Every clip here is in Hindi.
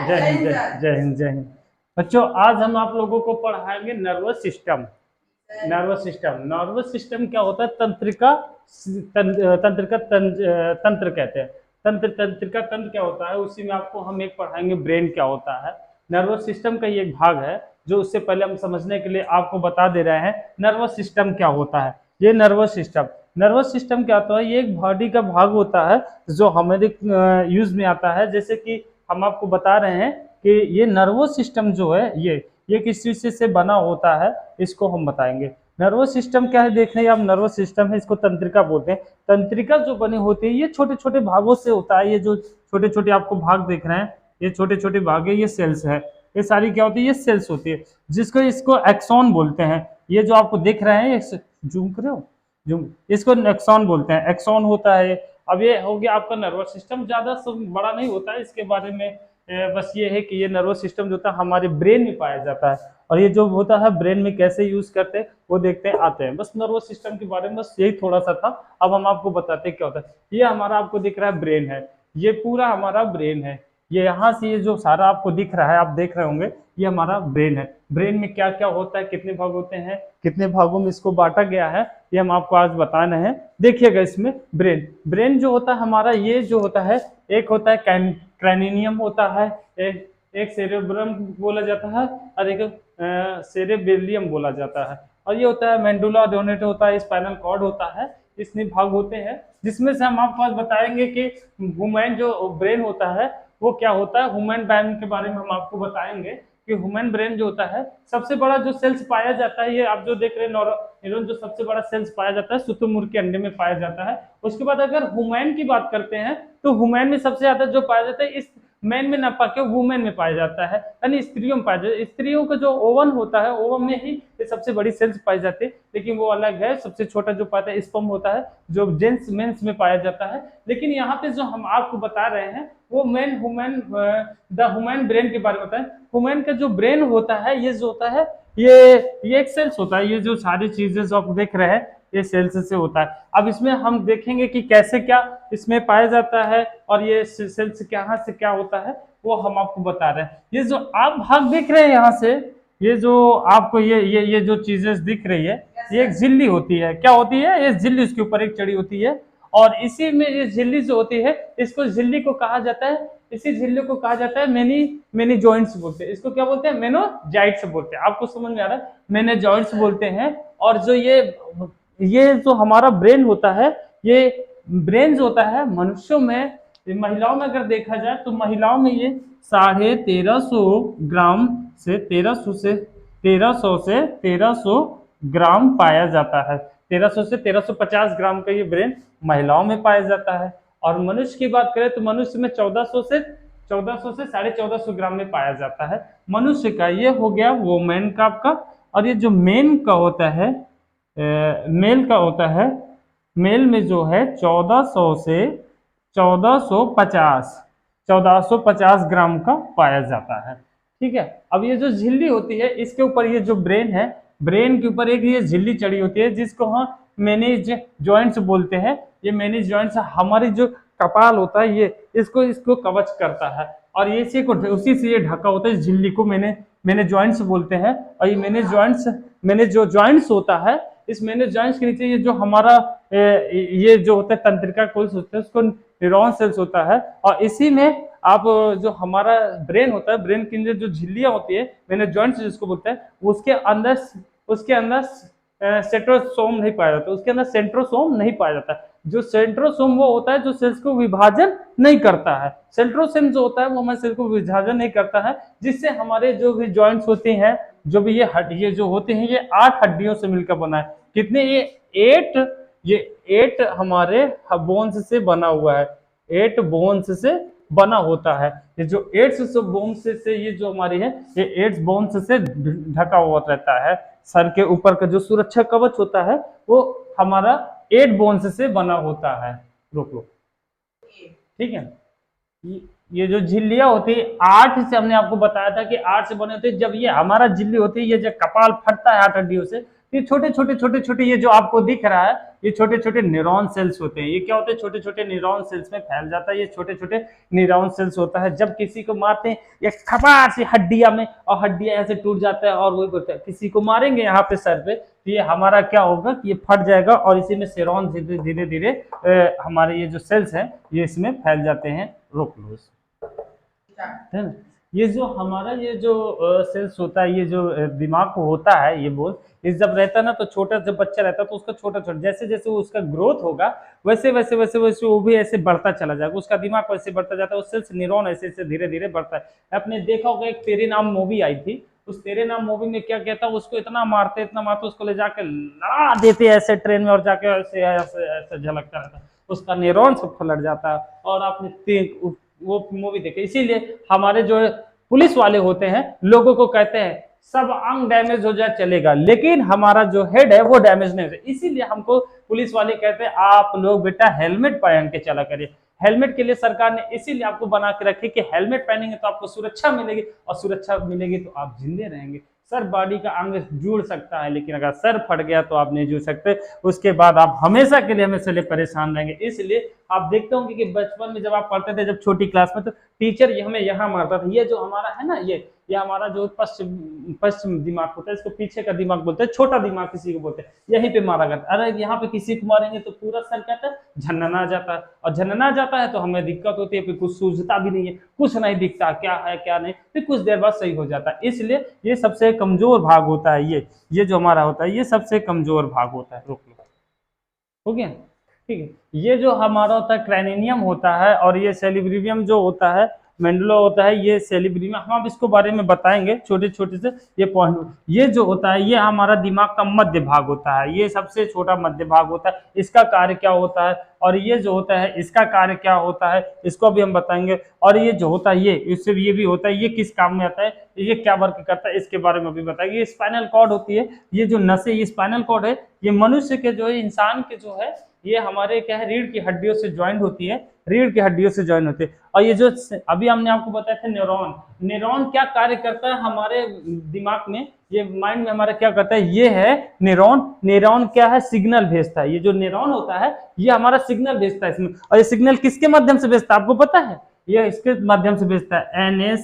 जय हिंद, जय हिंद, जय हिंद। बच्चों, आज हम आप लोगों को पढ़ाएंगे नर्वस सिस्टम। नर्वस सिस्टम क्या होता है? तंत्रिका तंत्र कहते हैं। तंत्रिका तंत्र क्या होता है, उसी में आपको हम एक पढ़ाएंगे ब्रेन क्या होता है। नर्वस सिस्टम का ये एक भाग है जो उससे पहले हम समझने के लिए आपको बता दे रहे हैं नर्वस सिस्टम क्या होता है। ये नर्वस सिस्टम क्या होता है? ये एक बॉडी का भाग होता है जो हमारे यूज में आता है। जैसे कि हम आपको बता रहे हैं कि ये नर्वस सिस्टम जो है ये किस चीज से बना होता है, इसको हम बताएंगे। नर्वस सिस्टम क्या है देख रहे हैं आप, नर्वस सिस्टम है, इसको तंत्रिका बोलते हैं। तंत्रिका जो बनी होती है ये छोटे छोटे भागों से होता है। ये जो छोटे छोटे आपको भाग देख रहे हैं, ये छोटे छोटे भाग है, ये सेल्स है। ये सारी क्या होती है? ये सेल्स होती है, जिसको इसको एक्सॉन बोलते हैं। ये जो आपको दिख रहे हैं, जूम कर रहे हो, जूम, इसको एक्सॉन बोलते हैं, एक्सॉन होता है। अब ये हो गया आपका नर्वस सिस्टम। ज्यादा बड़ा नहीं होता है इसके बारे में, बस ये है कि ये नर्वस सिस्टम जो होता है हमारे ब्रेन में पाया जाता है। और ये जो होता है ब्रेन में कैसे यूज करते हैं वो देखते हैं आते हैं। बस नर्वस सिस्टम के बारे में बस यही थोड़ा सा था। अब हम आपको बताते हैं क्या होता है। ये हमारा आपको दिख रहा है ब्रेन है, ये पूरा हमारा ब्रेन है। ये यहाँ से ये जो सारा आपको दिख रहा है, आप देख रहे होंगे, ये हमारा ब्रेन है। ब्रेन में क्या क्या होता है, कितने भाग होते हैं, कितने भागों में इसको बांटा गया है, ये हम आपको आज बता रहे हैं। देखिएगा इसमें ब्रेन जो होता है हमारा, ये जो होता है, एक होता है क्रैनियम होता है, एक सेरेब्रम बोला जाता है, और एक सेरेबेलियम बोला जाता है। और ये होता है मेंडुला डोनेट होता है, स्पाइनल कॉर्ड होता है। इतने भाग होते हैं, जिसमें से हम आपको आज बताएंगे कि ह्यूमन जो ब्रेन होता है वो क्या होता है। ह्यूमन ब्रेन के बारे में हम आपको बताएंगे कि ह्यूमन ब्रेन जो होता है, सबसे बड़ा जो सेल्स पाया जाता है, ये आप जो देख रहे हैं न्यूरॉन, जो सबसे बड़ा सेल्स पाया जाता है शुतुरमुर्ग के अंडे में पाया जाता है। उसके बाद अगर ह्यूमन की बात करते हैं तो ह्यूमन में सबसे ज्यादा जो पाया जाता है, इस मैन में ना पाके वुमेन में पाया जाता है, यानी स्त्रियों में पाया जाता है। स्त्रियों का जो ओवन होता है, ओवन में ही ये सबसे बड़ी सेल्स पाई जाती है, लेकिन वो अलग है। सबसे छोटा जो पाता है स्पर्म होता है, जो जेंट्स मेंस में पाया जाता है। लेकिन यहाँ पे जो हम आपको बता रहे हैं वो द ह्यूमन ब्रेन के बारे में बताएं। ह्यूमन का जो ब्रेन होता है, ये जो होता है, ये एक सेल्स होता है। ये जो सारी चीजें जो आप देख रहे हैं, ये सेल्स से होता है। अब इसमें हम देखेंगे कि कैसे क्या इसमें पाया जाता है, और ये सेल्स कहाँ से क्या होता है वो हम आपको बता रहे हैं। ये जो आप भाग देख रहे हैं यहाँ से, ये जो आपको ये जो चीजें दिख रही है, ये एक झिल्ली होती है। क्या होती है? ये झिल्ली, उसके ऊपर एक चढ़ी होती है, और इसी में ये झिल्ली जो होती है, इसको झिल्ली को कहा जाता है, इसी झिल्ली को कहा जाता है मेनी जॉइंट्स बोलते हैं। इसको क्या बोलते हैं? मेनोजाइट्स बोलते हैं। आपको समझ में आ रहा है? मेनोजॉइंट्स बोलते हैं। और जो ये जो हमारा ब्रेन होता है, ये ब्रेन जो होता है मनुष्यों में, महिलाओं में अगर देखा जाए तो महिलाओं में ये 1350 ग्राम से 1300 ग्राम पाया जाता है। 1300 से 1350 ग्राम का ये ब्रेन महिलाओं में पाया जाता है। और मनुष्य की बात करें तो मनुष्य में 1400 से 1450 ग्राम में पाया जाता है मनुष्य का। ये हो गया वो मैन का आपका। और ये जो मेन का होता है, मेल का होता है, मेल में जो है 1400 से 1450 ग्राम का पाया जाता है। ठीक है। अब ये जो झिल्ली होती है, इसके ऊपर ये जो ब्रेन है, ब्रेन के ऊपर एक ये झिल्ली चढ़ी होती है, जिसको हम मेनिज जॉइंट्स बोलते हैं। ये मेनिज जॉइंट्स हमारी जो कपाल होता है, ये इसको कवच करता है, और ये उसी से ये ढका होता है। इस झिल्ली को मैंने जॉइंट्स बोलते हैं। और ये मैंने जो जॉइंट्स होता है, इस मैंने जॉइंट्स के नीचे ये जो हमारा ये जो होता है तंत्रिका कोश होता है, उसको न्यूरॉन सेल्स होता है। और इसी में आप जो हमारा ब्रेन होता है, ब्रेन की जो झिल्लियां होती है, मैंने जॉइंट्स जिसको बोलते हैं, उसके अंदर सेंट्रोसोम नहीं पाया जाता, उसके अंदर सेंट्रोसोम नहीं पाया जाता। जो सेंट्रोसोम वो होता है जो सेल्स को विभाजन नहीं करता है। सेंट्रोसोम जो होता है वो हमारे सेल को विभाजन नहीं करता है, जिससे हमारे जो भी जॉइंट्स होते हैं, जो भी ये जो होते हैं, ये 8 हड्डियों से मिलकर बना है। कितने? ये 8 हमारे बोन्स से बना हुआ है, 8 बोन्स से बना होता है। ये जो 8 बोन्स से ये जो हमारी है, ये 8 बोन्स से ढका हुआ रहता है। सर के ऊपर का जो सुरक्षा कवच होता है वो हमारा 8 बोन्स से बना होता है। रोक लो, ठीक है। ये जो झिल्लियां होती है 8 से, हमने आपको बताया था कि 8 से बने होते हैं। जब ये हमारा झिल्ली होती है, ये जब कपाल फटता है 8 हड्डियों से, ये छोटे छोटे ये जो आपको दिख रहा है, ये छोटे छोटे न्यूरॉन सेल्स होते हैं। ये क्या होते हैं? छोटे छोटे न्यूरॉन सेल्स में फैल जाता है। ये छोटे छोटे न्यूरॉन सेल्स होता है। जब किसी को मारते हैं ये खपार से हड्डियां में, और हड्डियां ऐसे टूट जाता है, और वही बोलते हैं किसी को मारेंगे यहाँ पे सर पे, तो ये हमारा क्या होगा कि ये फट जाएगा, और इसी में सेरॉन धीरे धीरे हमारे ये जो सेल्स हैं ये इसमें फैल जाते हैं। रोक लो है ना। ये जो हमारा ये जो सेल्स होता है, ये जो दिमाग को होता है, ये बोल इस जब रहता है ना, तो छोटा जब बच्चा रहता है तो उसका छोटा छोटा जैसे जैसे उसका ग्रोथ होगा वैसे वैसे वैसे वैसे वो भी ऐसे बढ़ता चला जाएगा, उसका दिमाग वैसे बढ़ता जाता है, उससे न्यूरॉन ऐसे ऐसे धीरे धीरे बढ़ता है। आपने देखा होगा एक तेरे नाम मूवी आई थी, उस तेरे नाम मूवी में क्या कहता है, उसको इतना मारते उसको ले जाके लड़ा देते ऐसे ट्रेन में, और जाके ऐसे ऐसे ऐसे झलकता रहता है, उसका न्यूरॉन सब फलट जाता है। और आपने वो मूवी देखे। इसीलिए हमारे जो पुलिस वाले होते हैं लोगों को कहते हैं सब अंग डैमेज हो जाए चलेगा, लेकिन हमारा जो हेड है वो डैमेज नहीं होता। इसीलिए हमको पुलिस वाले कहते हैं आप लोग बेटा हेलमेट पहन के चला करिए। हेलमेट के लिए सरकार ने इसीलिए आपको बना के रखी कि हेलमेट पहनेंगे तो आपको सुरक्षा मिलेगी, और सुरक्षा मिलेगी तो आप जिंदे रहेंगे। सर बॉडी का अंग जुड़ सकता है, लेकिन अगर सर फट गया तो आप नहीं जुड़ सकते, उसके बाद आप हमेशा के लिए हमेशा लिए परेशान रहेंगे। इसलिए आप देखते होंगे कि बचपन में जब आप पढ़ते थे, जब छोटी क्लास में, तो टीचर ये हमें यहाँ मारता था। ये जो हमारा है ना, ये हमारा जो पश्चिम दिमाग होता है, इसको पीछे का दिमाग बोलते हैं, छोटा दिमाग किसी को बोलते हैं, यहीं पे मारा करता है। अरे यहाँ पे किसी को मारेंगे तो पूरा सर कहता है झन्ना जाता है, और झन्ना जाता है तो हमें दिक्कत होती है, फिर कुछ सूझता भी नहीं है, कुछ नहीं दिखता क्या है क्या नहीं, फिर कुछ देर बाद सही हो जाता है। इसलिए ये सबसे कमजोर भाग होता है। ये जो हमारा होता है ये सबसे कमजोर भाग होता है। रोक लो, हो गया ठीक है। ये जो हमारा होता है क्रैनियम होता है, और ये सेरिब्रम जो होता है, मेंडुला होता है, ये सेरिब्रम, हम अब इसको बारे में बताएंगे छोटे छोटे से ये पॉइंट। ये जो होता है ये हमारा दिमाग का मध्य भाग होता है, ये सबसे छोटा मध्य भाग होता है। इसका कार्य क्या होता है, और ये जो होता है इसका कार्य क्या होता है, इसको भी हम बताएंगे। और ये जो होता है ये इससे ये भी होता है, ये किस काम में आता है, ये क्या वर्क करता है, इसके बारे में भी बताएंगे। ये स्पाइनल कॉर्ड होती है, ये जो नसें, ये स्पाइनल कॉर्ड है, ये मनुष्य के जो है, इंसान के जो है, ये हमारे क्या है, रीढ़ की हड्डियों से ज्वाइंट होती है, रीढ़ की हड्डियों से ज्वाइन होती है। और ये जो अभी हमने आपको बताया था न्यूरॉन क्या कार्य करता है हमारे दिमाग में, ये माइंड में हमारा क्या करता है, ये है न्यूरॉन क्या है, सिग्नल भेजता है। ये जो न्यूरॉन होता है ये हमारा सिग्नल भेजता है इसमें, और ये सिग्नल किसके माध्यम से भेजता है आपको पता है, ये इसके माध्यम से भेजता है,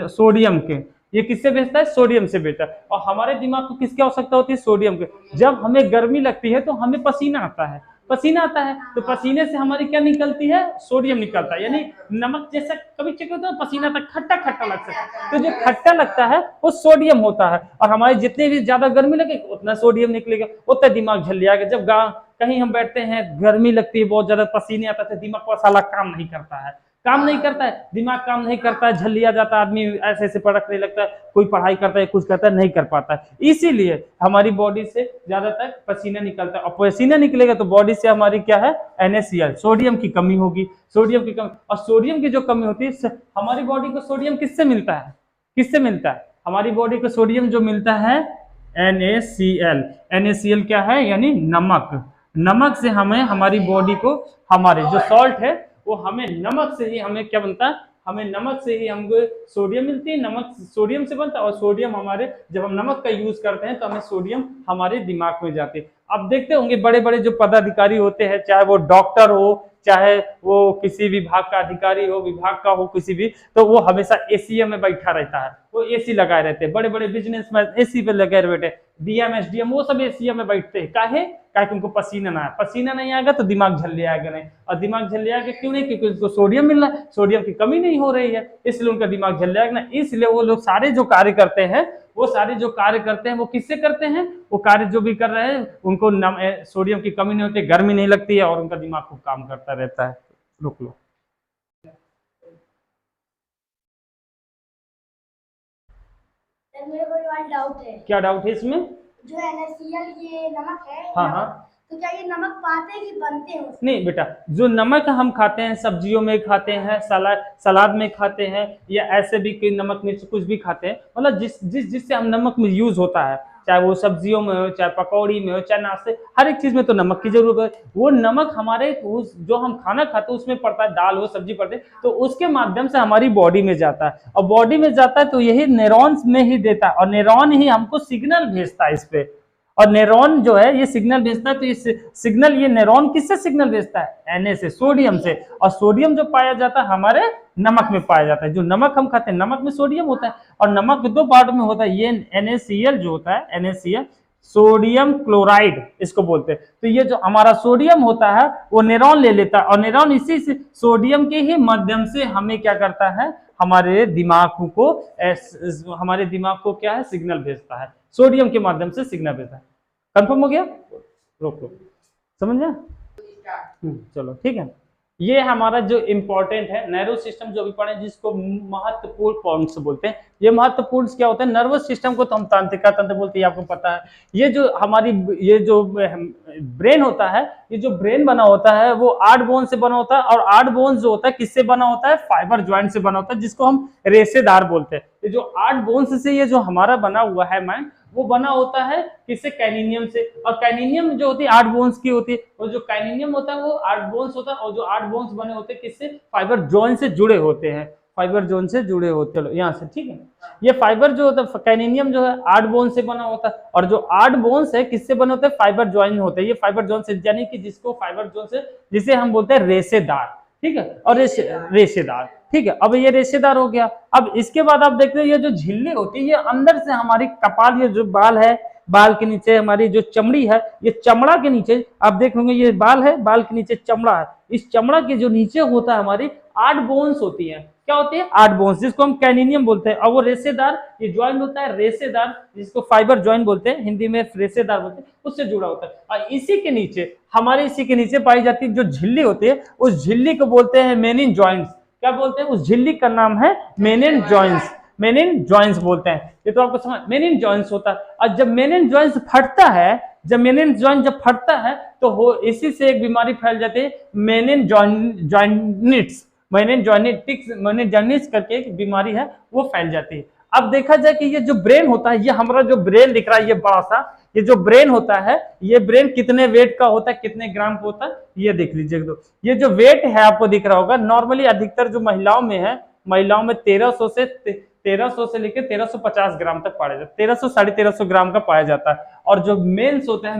सोडियम के। ये किससे भेजता है, सोडियम से भेजता है। और हमारे दिमाग को किसकी आवश्यकता होती है, सोडियम के। जब हमें गर्मी लगती है तो हमें पसीना आता है, तो पसीने से हमारी क्या निकलती है, सोडियम निकलता है। यानी नमक जैसा कभी चेक होता है पसीना तक खट्टा खट्टा लगता है, तो जो खट्टा लगता है वो सोडियम होता है। और हमारे जितने भी ज्यादा गर्मी लगे उतना सोडियम निकलेगा, उतना दिमाग झल्लियाएगा। जब कहीं हम बैठते हैं, गर्मी लगती है, बहुत ज्यादा पसीने आता है, दिमाग का साला काम नहीं करता है, दिमाग काम नहीं करता है, झल्लिया जाता है, आदमी ऐसे ऐसे पड़कने लगता है, कोई पढ़ाई करता है, कुछ करता है, नहीं कर पाता है। इसीलिए हमारी बॉडी से ज्यादातर पसीना निकलता है, और पसीना निकलेगा तो बॉडी से हमारी क्या है, NaCl, सोडियम की कमी होगी, और सोडियम की जो कमी होती है, हमारी बॉडी को सोडियम किससे मिलता है, हमारी बॉडी को सोडियम जो मिलता है NaCl क्या है, यानी नमक से हमें, हमारी बॉडी को, हमारे जो सॉल्ट है वो हमें नमक से ही हमें क्या बनता है, हमें नमक से ही हमको सोडियम मिलती है, नमक सोडियम से बनता है। और सोडियम हमारे, जब हम नमक का यूज करते हैं तो हमें सोडियम हमारे दिमाग में जाती है। आप देखते होंगे बड़े बड़े जो पदाधिकारी होते हैं, चाहे वो डॉक्टर हो, चाहे वो किसी विभाग का अधिकारी हो, विभाग का हो किसी भी, तो वो हमेशा एसी में बैठा रहता है, वो एसी लगाए रहते हैं। बड़े बड़े बिजनेसमैन एसी पे लगे रहते, डीएम एसडीएम वो सब एसी में बैठते हैं। काहे उनको पसीना ना आए, पसीना नहीं आएगा तो दिमाग झल्ले आएगा नहीं, और दिमाग झल्ले आएगा क्यों नहीं, क्योंकि उनको सोडियम मिल रहा है, सोडियम की कमी नहीं हो रही है, इसलिए उनका दिमाग झल्ले आएगा ना। इसलिए वो लोग सारे जो कार्य करते हैं, वो किससे करते हैं, वो कार्य जो भी कर रहे हैं उनको सोडियम की कमी नहीं होती, गर्मी नहीं लगती है, और उनका दिमाग खूब काम करता रहता है। रुक लो, मेरे को डाउट है। क्या डाउट है इसमें, जो NaCl ये नमक है, हाँ, तो क्या ये नमक पाते हैं कि बनते हैं उसमें? नहीं बेटा, जो नमक हम खाते हैं, सब्जियों में खाते हैं, सलाद में खाते हैं, या ऐसे भी कोई नमक मिर्च कुछ भी खाते हैं, मतलब जिससे हम नमक में यूज होता है, चाहे वो सब्जियों में हो, चाहे पकौड़ी में हो, चाहे नाश्ते, हर एक चीज में तो नमक की जरूरत है। वो नमक हमारे जो हम खाना खाते हैं उसमें पड़ता है, दाल हो सब्जी पड़ते हैं, तो उसके माध्यम से हमारी बॉडी में जाता है, और बॉडी में जाता है तो यही न्यूरॉन्स में ही देता है, और न्यूरॉन ही हमको सिग्नल भेजता है इस पे, और न्यूरॉन जो है ये सिग्नल भेजता है, तो इस सिग्नल ये न्यूरॉन किससे सिग्नल भेजता है? Na से, सोडियम से। और सोडियम जो पाया जाता है हमारे नमक में पाया जाता है। जो नमक हम खाते हैं नमक में सोडियम होता है, और नमक दो पार्ट में होता है। ये NaCl जो होता है, NaCl सोडियम क्लोराइड इसको बोलते हैं। तो ये जो हमारा सोडियम होता है वो न्यूरॉन ले लेता है, और न्यूरॉन इसी से सोडियम के ही माध्यम से हमें क्या करता है, हमारे दिमाग को क्या है, सिग्नल भेजता है। सोडियम के माध्यम से सिग्नल भेजता है। कंफर्म हो गया? रोक समझ गया? चलो ठीक है। ये हमारा जो इम्पोर्टेंट है नर्वस सिस्टम जो भी पढ़े, जिसको महत्वपूर्ण पॉइंट्स बोलते हैं। ये महत्वपूर्ण क्या होता है? नर्वस सिस्टम को तो हम तंत्रिका तंत्र बोलते हैं, आपको पता है। ये जो ब्रेन होता है, ये जो ब्रेन बना होता है वो 8 बोन से बना होता है, और 8 बोन जो होता है किससे बना होता है? फाइबर ज्वाइंट से बना होता है, जिसको हम रेशेदार बोलते हैं। ये जो 8 बोन्स से ये जो हमारा बना हुआ है माइंड, वो बना होता है किससे? कैनिनियम से। और कैनिनियम जो होती है 8 बोन्स की होती है, और जो कैनिनियम होता है वो 8 बोन्स होता है, और जो 8 बोन्स बने होते हैं किससे? फाइबर जॉइंट से जुड़े होते हैं, फाइबर जोन से जुड़े होते हैं यहाँ से, ठीक है। ये फाइबर जो होता है कैनिनियम जो है 8 बोन से बना होता है, और जो 8 बोन्स है किससे बने होते हैं? फाइबर जॉइंट होते हैं। ये फाइबर जॉइंट से, यानी कि जिसको फाइबर जोन से, जिसे हम बोलते हैं रेशेदार, ठीक है। और रेशेदार, ठीक है। अब ये रेशेदार हो गया। अब इसके बाद आप देखते हैं ये जो झिल्ली होती है, ये अंदर से हमारी कपाल, ये जो बाल है, बाल के नीचे हमारी जो चमड़ी है, ये चमड़ा के नीचे आप देखोगे ये बाल है, बाल के नीचे चमड़ा है। इस चमड़ा के जो नीचे होता है हमारी 8 बोन्स होती है। क्या होती है? 8 बोन्स, जिसको हम कैनिनियम बोलते हैं। और वो रेशेदार, ये ज्वाइंट होता है रेशेदार, जिसको फाइबर ज्वाइंट बोलते हैं, हिंदी में रेशेदार बोलते हैं, उससे जुड़ा होता है। और इसी के नीचे पाई जाती है जो झिल्ली होती है, उस झिल्ली को बोलते हैं मेनिन जॉइंट्स। क्या बोलते हैं? उस झिल्ली का नाम है मेनिन जॉइंट्स। मेनिन जॉइंट्स बोलते हैं। ये तो आपको समझ, मेनिन जॉइंट्स होता है। और जब मेनिन जॉइंट्स फटता है, मेनिन तो हो इसी से एक बीमारी फैल जाती है, मेनिनजाइटिस करके एक बीमारी है, वो फैल जाती है। अब देखा जाए कि ये जो ब्रेन होता है, ये हमारा जो ब्रेन दिख रहा है, ये बड़ा सा ये जो ब्रेन होता है, ये ब्रेन कितने वेट का होता है, कितने ग्राम का होता है, ये देख लीजिए। तो ये जो वेट है आपको दिख रहा होगा, नॉर्मली अधिकतर जो महिलाओं में है, महिलाओं में 1300 से लेकर 1350 ग्राम तक पाया जाता है। 1300 साढ़े 1300 ग्राम का पाया जाता है। और जो मेल्स होते हैं,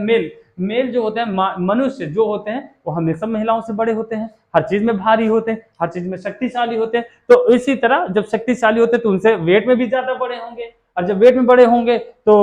मेल जो होते हैं, मनुष्य जो होते हैं, वो हमेशा महिलाओं से बड़े होते हैं, हर चीज में भारी होते हैं, हर चीज में शक्तिशाली होते हैं। तो इसी तरह जब शक्तिशाली होते हैं तो उनसे वेट में भी ज्यादा बड़े होंगे, और जब वेट में बड़े होंगे तो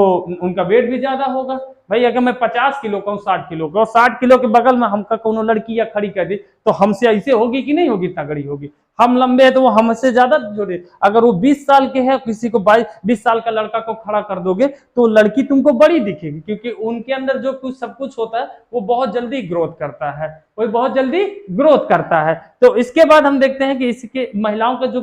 उनका वेट भी ज्यादा होगा। भाई अगर मैं 50 किलो का हूँ, 60 किलो का, और 60 किलो के बगल में हमका कोनो लड़की या खड़ी कर दी, तो हमसे ऐसे होगी कि नहीं होगी? तगड़ी होगी। हम लंबे हैं तो वो हमसे ज्यादा जोड़े। अगर वो 20 साल के है, किसी को 20 साल का लड़का को खड़ा कर दोगे तो लड़की तुमको बड़ी दिखेगी, क्योंकि उनके अंदर जो कुछ सब कुछ होता है वो बहुत जल्दी ग्रोथ करता है, वो बहुत जल्दी ग्रोथ करता है। तो इसके बाद हम देखते हैं कि इसके महिलाओं का जो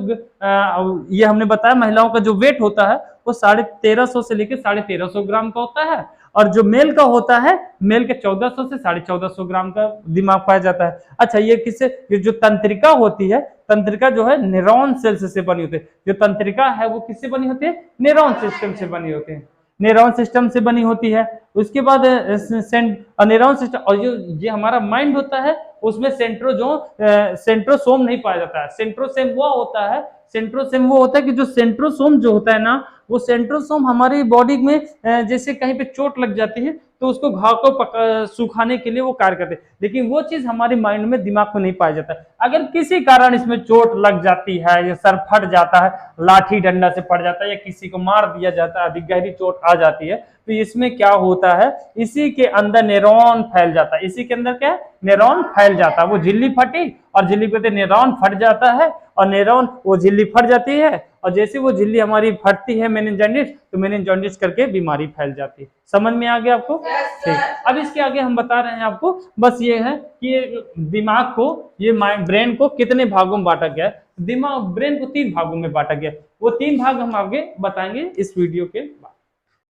ये हमने बताया, महिलाओं का जो वेट होता है वो 1350 से लेकर 1350 ग्राम का होता है, और जो मेल का होता है, मेल के 1400 से 1450 ग्राम का दिमाग पाया जाता है। अच्छा, ये किससे? ये जो तंत्रिका होती है, तंत्रिका जो है न्यूरॉन सेल्स से बनी होती है। जो तंत्रिका है वो किससे बनी होती है? न्यूरॉन सिस्टम से बनी होती है, न्यूरॉन सिस्टम से बनी होती है। उसके बाद न्यूरॉन सिस्टम, और ये हमारा माइंड होता है, उसमें सेंट्रोसोम नहीं पाया जाता है। सेंट्रोसोम वो होता है कि जो सेंट्रोसोम जो होता है ना, वो सेंट्रोसोम हमारी बॉडी में जैसे कहीं पे चोट लग जाती है तो उसको घाव को सुखाने के लिए वो कार्य करते हैं, लेकिन वो चीज हमारी माइंड में, दिमाग में नहीं पाया जाता। अगर किसी कारण इसमें चोट लग जाती है, या सर फट जाता है, लाठी डंडा से पड़ जाता है, या किसी को मार दिया जाता है, अधिक गहरी चोट आ जाती है, तो इसमें क्या होता है, इसी के अंदर न्यूरॉन फैल जाता है। इसी के अंदर क्या है? न्यूरॉन फैल जाता है। वो झिल्ली फटी, और झिल्ली पे न्यूरॉन फट जाता है, और न्यूरॉन वो झिल्ली फट जाती है, और जैसे वो झिल्ली हमारी फटती है मेनिंजाइटिस, तो मेनिंजाइटिस करके बीमारी फैल जाती है। समझ में आ गया आपको? ठीक। अब इसके आगे हम बता रहे हैं आपको, बस ये है कि दिमाग को, ये ब्रेन को कितने भागों में बांटा गया है। ब्रेन को 3 भागों में बांटा गया। वो 3 भाग हम आगे बताएंगे इस वीडियो के बाद।